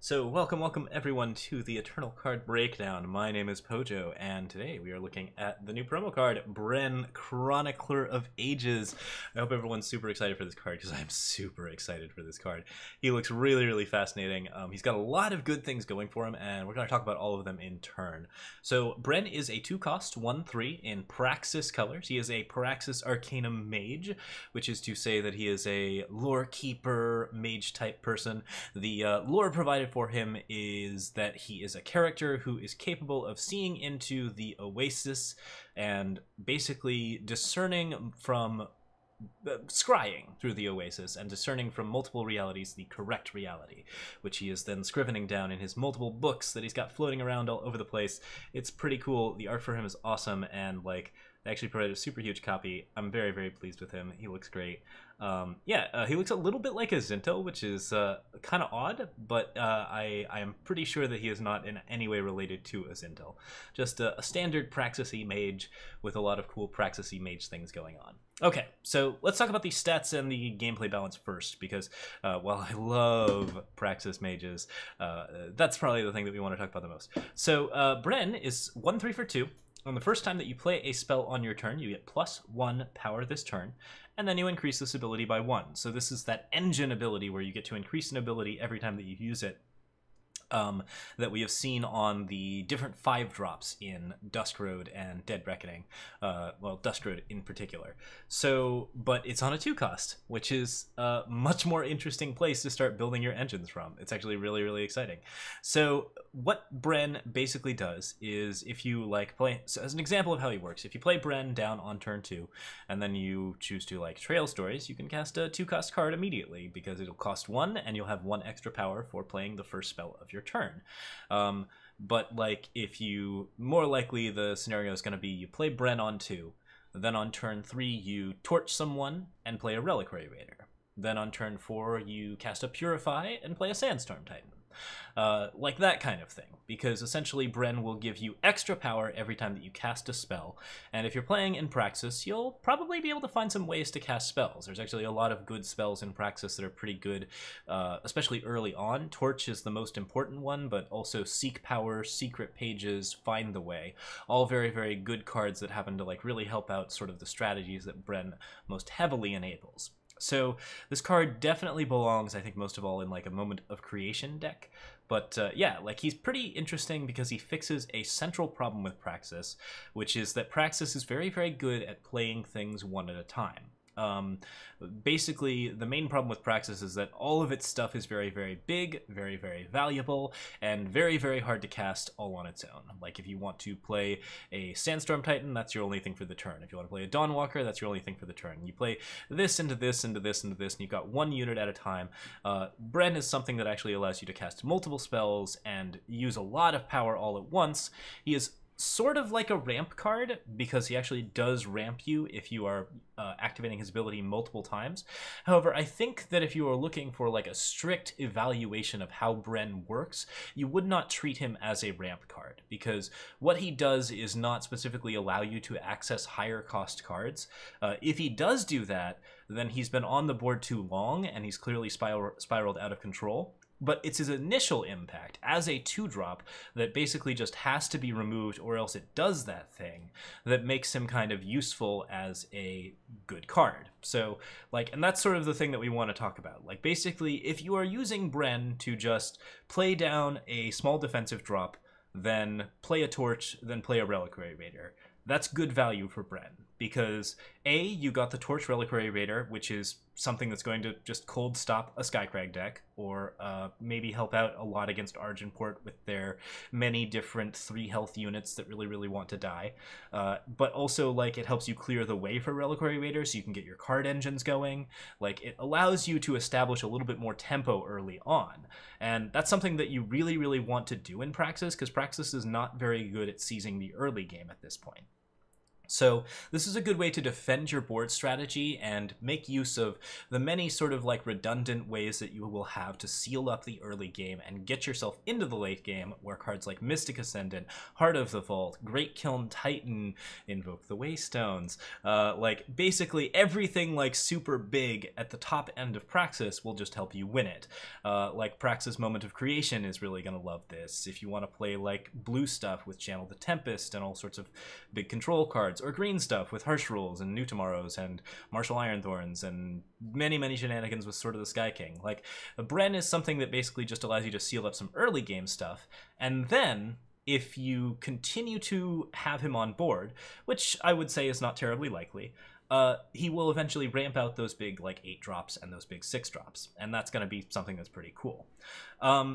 So welcome everyone to the Eternal Card Breakdown. My name is Pojo, and today we are looking at the new promo card, Brenn, Chronicler of Ages. I hope everyone's super excited for this card, because I'm super excited for this card. He looks really fascinating. He's got a lot of good things going for him, and we're going to talk about all of them in turn. So Brenn is a 2-cost, 1/3 in Praxis colors. He is a Praxis Arcanum Mage, which is to say that he is a lore keeper, mage type person. The lore provided for him is that he is a character who is capable of seeing into the Oasis and basically discerning from scrying through the Oasis and discerning from multiple realities the correct reality, which he is then scrivening down in his multiple books that he's got floating around all over the place. It's pretty cool. The art for him is awesome, and like, they actually provided a super huge copy. I'm very pleased with him. He looks great. He looks a little bit like a Zinto, which is kind of odd, but I am pretty sure that he is not in any way related to a Zinto. Just a standard Praxis-y mage with a lot of cool Praxis-y mage things going on. Okay, so let's talk about the stats and the gameplay balance first, because while I love Praxis mages, that's probably the thing that we want to talk about the most. So Brenn is 1/3 for 2. On the first time that you play a spell on your turn, you get +1 power this turn, and then you increase this ability by 1. So this is that engine ability where you get to increase an ability every time that you use it. That we have seen on the different 5-drops in Dusk Road and Dead Reckoning. Well, Dusk Road in particular. So, but it's on a 2-cost, which is a much more interesting place to start building your engines from. It's actually really exciting. So what Brenn basically does is, if you like play, so as an example of how he works, if you play Brenn down on turn 2, and then you choose to like Trail Stories, you can cast a 2-cost card immediately, because it'll cost 1, and you'll have 1 extra power for playing the first spell of your turn. But like, if you, more likely the scenario is going to be you play Brenn on 2, then on turn 3 you torch someone and play a Reliquary Raider. Then on turn 4 you cast a Purify and play a Sandstorm Titan. Like that kind of thing, because essentially Brenn will give you extra power every time that you cast a spell, and if you're playing in Praxis, you'll probably be able to find some ways to cast spells. There's actually a lot of good spells in Praxis that are pretty good, especially early on. Torch is the most important one, but also Seek Power, Secret Pages, Find the Way, all very good cards that happen to like really help out sort of the strategies that Brenn most heavily enables. So this card definitely belongs, I think, most of all in like a Moment of Creation deck. But yeah, like, he's pretty interesting because he fixes a central problem with Praxis, which is that Praxis is very good at playing things one at a time. Basically, the main problem with Praxis is that all of its stuff is very big, very valuable, and very hard to cast all on its own. Like, if you want to play a Sandstorm Titan, that's your only thing for the turn. If you want to play a Dawnwalker, that's your only thing for the turn. You play this into this into this into this, and you've got one unit at a time. Brenn is something that actually allows you to cast multiple spells and use a lot of power all at once. He is sort of like a ramp card, because he actually does ramp you if you are activating his ability multiple times. However, I think that if you are looking for like a strict evaluation of how Brenn works, you would not treat him as a ramp card, because what he does is not specifically allow you to access higher cost cards. If he does do that, then he's been on the board too long, and he's clearly spiraled out of control. But it's his initial impact as a 2-drop that basically just has to be removed, or else it does that thing that makes him kind of useful as a good card. So, like, and that's sort of the thing that we want to talk about. Like, basically, if you are using Brenn to just play down a small defensive drop, then play a Torch, then play a Reliquary Raider, that's good value for Brenn, because A, you got the Torch Reliquary Raider, which is something that's going to just cold stop a Skycrag deck, or maybe help out a lot against Argenport with their many different 3 health units that really want to die. But also, like, it helps you clear the way for Reliquary Raider so you can get your card engines going. Like, it allows you to establish a little bit more tempo early on, and that's something that you really want to do in Praxis, because Praxis is not very good at seizing the early game at this point. So this is a good way to defend your board strategy and make use of the many sort of like redundant ways that you will have to seal up the early game and get yourself into the late game, where cards like Mystic Ascendant, Heart of the Vault, Great Kiln Titan, Invoke the Waystones, like basically everything like super big at the top end of Praxis will just help you win it. Like Praxis Moment of Creation is really going to love this. If you want to play like blue stuff with Channel the Tempest and all sorts of big control cards, or green stuff with Harsh Rules and New Tomorrows and Martial Ironthorns and many shenanigans with Sword of the Sky King. Like, Brenn is something that basically just allows you to seal up some early game stuff, and then if you continue to have him on board, which I would say is not terribly likely, he will eventually ramp out those big like 8 drops and those big 6 drops, and that's going to be something that's pretty cool.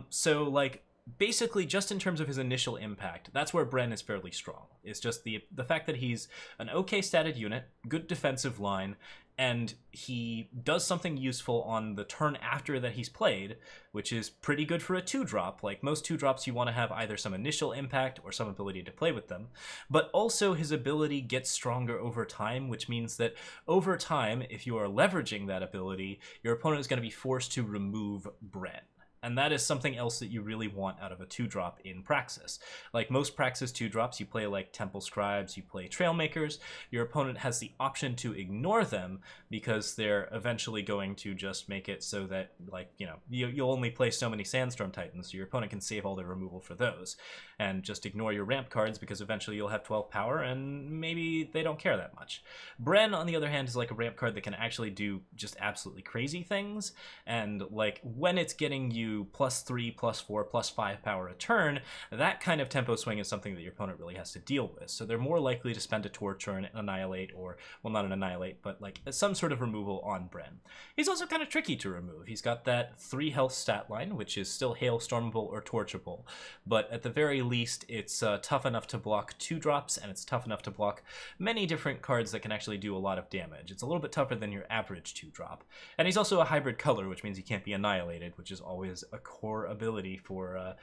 So like, basically, just in terms of his initial impact, that's where Brenn is fairly strong. It's just the fact that he's an okay statted unit, good defensive line, and he does something useful on the turn after that he's played, which is pretty good for a 2-drop. Like, most 2-drops you want to have either some initial impact or some ability to play with them, but also his ability gets stronger over time, which means that over time, if you are leveraging that ability, your opponent is going to be forced to remove Brenn. And that is something else that you really want out of a 2-drop in Praxis. Like most Praxis 2-drops, you play like Temple Scribes, you play Trailmakers. Your opponent has the option to ignore them because they're eventually going to just make it so that, like, you know, you'll only play so many Sandstorm Titans, so your opponent can save all their removal for those. And just ignore your ramp cards because eventually you'll have 12 power and maybe they don't care that much. Brenn, on the other hand, is like a ramp card that can actually do just absolutely crazy things. And like, when it's getting you +3, +4, +5 power a turn, that kind of tempo swing is something that your opponent really has to deal with. So they're more likely to spend a torch or an annihilate, or, well, not an annihilate, but like some sort of removal on Brenn. He's also kind of tricky to remove. He's got that 3 health stat line, which is still hailstormable or torchable, but at the very least it's tough enough to block 2-drops, and it's tough enough to block many different cards that can actually do a lot of damage. It's a little bit tougher than your average 2-drop. And he's also a hybrid color, which means he can't be annihilated, which is always a core ability for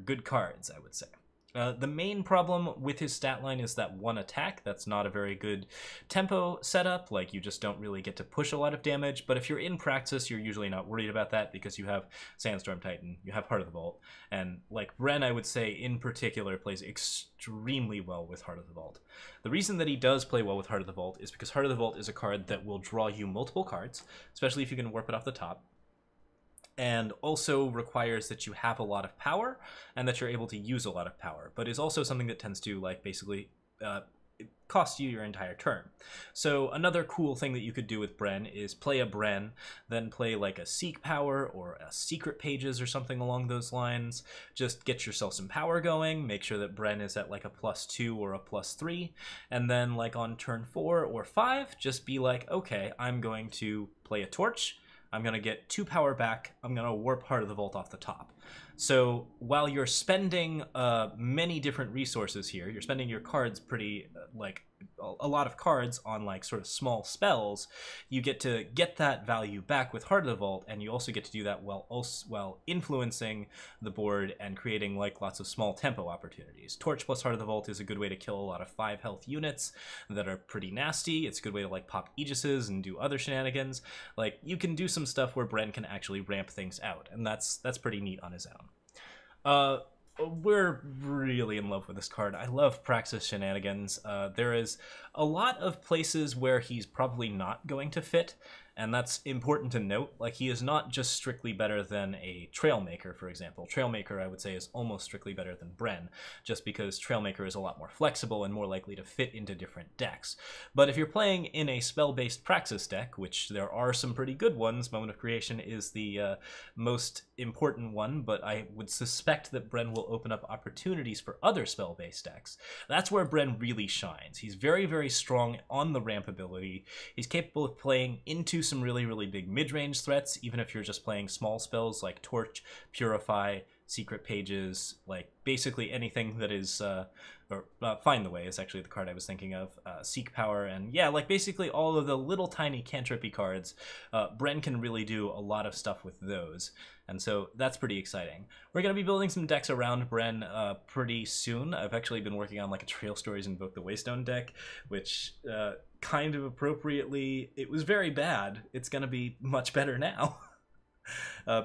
good cards, I would say. The main problem with his stat line is that 1 attack. That's not a very good tempo setup. Like, you just don't really get to push a lot of damage, but if you're in Praxis, you're usually not worried about that because you have Sandstorm Titan, you have Heart of the Vault, and like Brenn, I would say in particular, plays extremely well with Heart of the Vault. The reason that he does play well with Heart of the Vault is because Heart of the Vault is a card that will draw you multiple cards, especially if you can warp it off the top, and also requires that you have a lot of power and that you're able to use a lot of power, but is also something that tends to like basically cost you your entire turn. So another cool thing that you could do with Brenn is play a Brenn, then play like a Seek Power or a Secret Pages or something along those lines. Just get yourself some power going, make sure that Brenn is at like a +2 or a +3, and then like on turn 4 or 5, just be like, okay, I'm going to play a Torch, I'm going to get 2 power back, I'm going to warp Heart of the Vault off the top. So while you're spending many different resources here, you're spending your cards pretty, like, a lot of cards on, like, sort of small spells, you get to get that value back with Heart of the Vault, and you also get to do that while influencing the board and creating, like, lots of small tempo opportunities. Torch plus Heart of the Vault is a good way to kill a lot of 5 health units that are pretty nasty. It's a good way to, like, pop Aegises and do other shenanigans. Like, you can do some stuff where Brenn can actually ramp things out, and that's pretty neat on his own. We're really in love with this card. I love Praxis shenanigans. There is a lot of places where he's probably not going to fit, and that's important to note. Like, he is not just strictly better than a Trailmaker, for example. Trailmaker, I would say, is almost strictly better than Brenn, just because Trailmaker is a lot more flexible and more likely to fit into different decks. But if you're playing in a spell-based Praxis deck, which there are some pretty good ones, Moment of Creation is the most important one, but I would suspect that Brenn will open up opportunities for other spell-based decks. That's where Brenn really shines. He's very, very strong on the ramp ability. He's capable of playing into some really, really big mid-range threats, even if you're just playing small spells like Torch, Purify, Secret Pages, like basically anything that is, Find the Way is actually the card I was thinking of, Seek Power, and yeah, like basically all of the little tiny cantrippy cards. Brenn can really do a lot of stuff with those, and so that's pretty exciting. We're going to be building some decks around Brenn pretty soon. I've actually been working on like a Trail Stories Invoke the Waystone deck, which kind of appropriately, it was very bad. It's going to be much better now.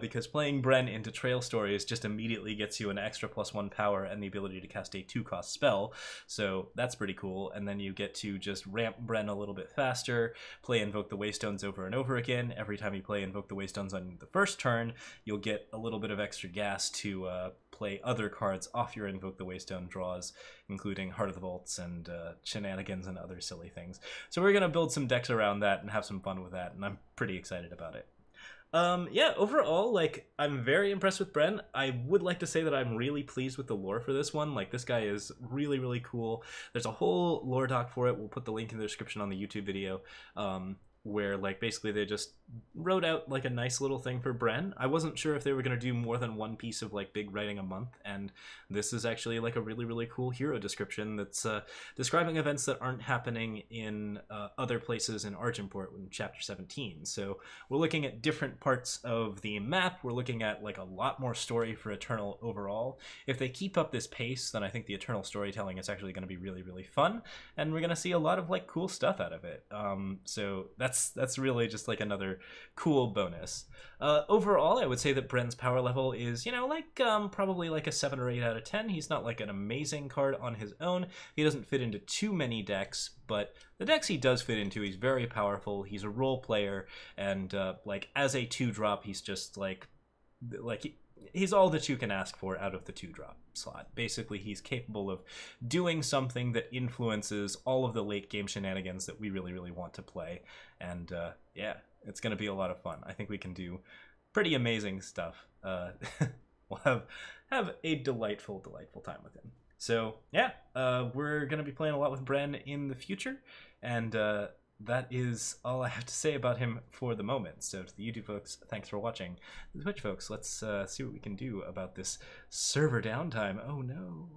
Because playing Brenn into Trail Stories just immediately gets you an extra +1 power and the ability to cast a 2-cost spell, so that's pretty cool. And then you get to just ramp Brenn a little bit faster, play Invoke the Waystones over and over again. Every time you play Invoke the Waystones on the first turn, you'll get a little bit of extra gas to play other cards off your Invoke the Waystone draws, including Heart of the Vaults and Shenanigans and other silly things. So we're going to build some decks around that and have some fun with that, and I'm pretty excited about it. Yeah, overall, like, I'm very impressed with Brenn. I would like to say that I'm really pleased with the lore for this one. Like, this guy is really, really cool. There's a whole lore doc for it. We'll put the link in the description on the YouTube video, where, like, basically they just wrote out, like, a nice little thing for Brenn. I wasn't sure if they were going to do more than one piece of, like, big writing a month, and this is actually, like, a really, really cool hero description that's describing events that aren't happening in other places in Argenport in Chapter 17. So we're looking at different parts of the map. We're looking at, like, a lot more story for Eternal overall. If they keep up this pace, then I think the Eternal storytelling is actually going to be really, really fun, and we're going to see a lot of, like, cool stuff out of it. So that's really just, like, another cool bonus. Overall, I would say that Brenn's power level is, you know, like probably like a 7 or 8 out of 10. He's not like an amazing card on his own. He doesn't fit into too many decks, but the decks he does fit into, he's very powerful. He's a role player, and like as a 2-drop, he's just like he's all that you can ask for out of the 2-drop slot. Basically, he's capable of doing something that influences all of the late game shenanigans that we really, really want to play. And yeah, it's going to be a lot of fun. I think we can do pretty amazing stuff. We'll have a delightful, delightful time with him. So yeah, we're going to be playing a lot with Brenn in the future, and that is all I have to say about him for the moment. So to the YouTube folks, thanks for watching. To the Twitch folks, let's see what we can do about this server downtime. Oh no.